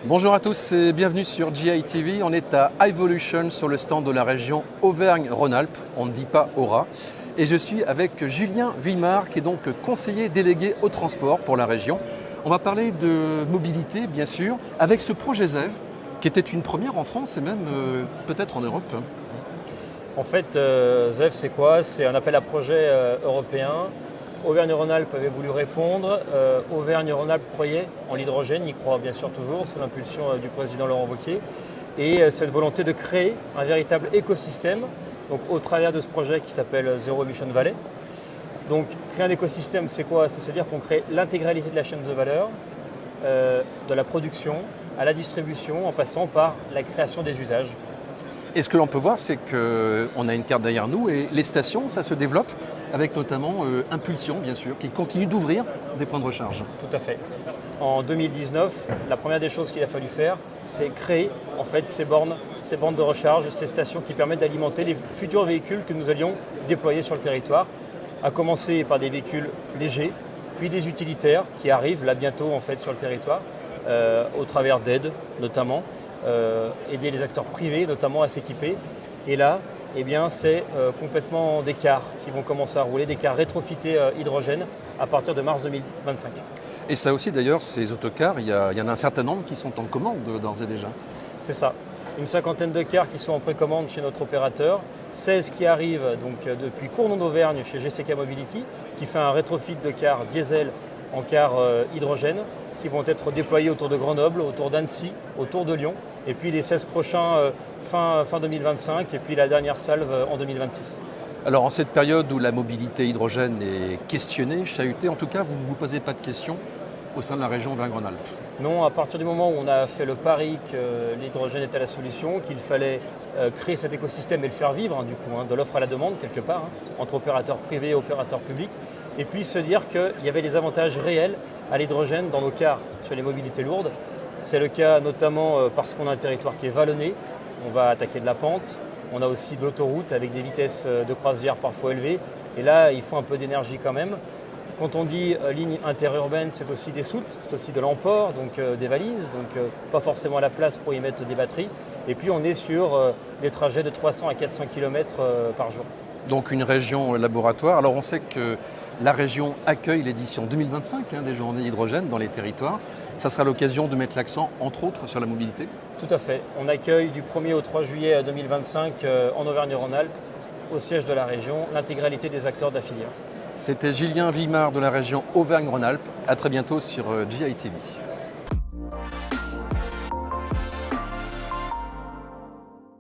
Bonjour à tous et bienvenue sur GI TV. On est à Evolution sur le stand de la région Auvergne-Rhône-Alpes, on ne dit pas Aura. Et je suis avec Julien Vuillemard qui est donc conseiller délégué au transport pour la région. On va parler de mobilité bien sûr avec ce projet ZEV qui était une première en France et même peut-être en Europe. En fait, ZEV c'est quoi? C'est un appel à projet européen. Auvergne-Rhône-Alpes avait voulu répondre. Auvergne-Rhône-Alpes croyait en l'hydrogène, il croit bien sûr toujours, sous l'impulsion du président Laurent Wauquiez. Et cette volonté de créer un véritable écosystème, donc au travers de ce projet qui s'appelle Zero Emission Valley. Donc créer un écosystème, c'est quoi? C'est se dire qu'on crée l'intégralité de la chaîne de valeur, de la production à la distribution, en passant par la création des usages. Et ce que l'on peut voir, c'est qu'on a une carte derrière nous et les stations, ça se développe avec notamment Impulsion, bien sûr, qui continue d'ouvrir des points de recharge. Tout à fait. En 2019, la première des choses qu'il a fallu faire, c'est créer en fait ces bornes de recharge, ces stations qui permettent d'alimenter les futurs véhicules que nous allions déployer sur le territoire, à commencer par des véhicules légers, puis des utilitaires qui arrivent là bientôt en fait sur le territoire, au travers d'aides notamment. Aider les acteurs privés notamment à s'équiper. Et là, eh bien, c'est complètement des cars qui vont commencer à rouler, des cars rétrofités hydrogène à partir de mars 2025. Et ça aussi d'ailleurs, ces autocars, il y en a un certain nombre qui sont en commande d'ores et déjà. C'est ça. Une cinquantaine de cars qui sont en précommande chez notre opérateur, 16 qui arrivent donc, depuis Cournon d'Auvergne chez GCK Mobility, qui fait un rétrofit de cars diesel en cars hydrogène, qui vont être déployés autour de Grenoble, autour d'Annecy, autour de Lyon, et puis les 16 prochains fin 2025, et puis la dernière salve en 2026. Alors en cette période où la mobilité hydrogène est questionnée, chahutée, en tout cas, vous ne vous posez pas de questions au sein de la région Auvergne-Rhône-Alpes? Non, à partir du moment où on a fait le pari que l'hydrogène était la solution, qu'il fallait créer cet écosystème et le faire vivre, du coup, de l'offre à la demande quelque part, entre opérateurs privés et opérateurs publics, et puis se dire qu'il y avait des avantages réels à l'hydrogène dans nos cars sur les mobilités lourdes. C'est le cas notamment parce qu'on a un territoire qui est vallonné, on va attaquer de la pente, on a aussi de l'autoroute avec des vitesses de croisière parfois élevées, et là il faut un peu d'énergie quand même. Quand on dit ligne interurbaine, c'est aussi des soutes, c'est aussi de l'emport, donc des valises, donc pas forcément la place pour y mettre des batteries. Et puis on est sur des trajets de 300 à 400 km par jour. Donc une région laboratoire. Alors on sait que la région accueille l'édition 2025 des journées hydrogène dans les territoires. Ça sera l'occasion de mettre l'accent, entre autres, sur la mobilité? Tout à fait. On accueille du 1er au 3 juillet 2025 en Auvergne-Rhône-Alpes, au siège de la région, l'intégralité des acteurs de la filière. C'était Julien Vuillemard de la région Auvergne-Rhône-Alpes. À très bientôt sur GI TV.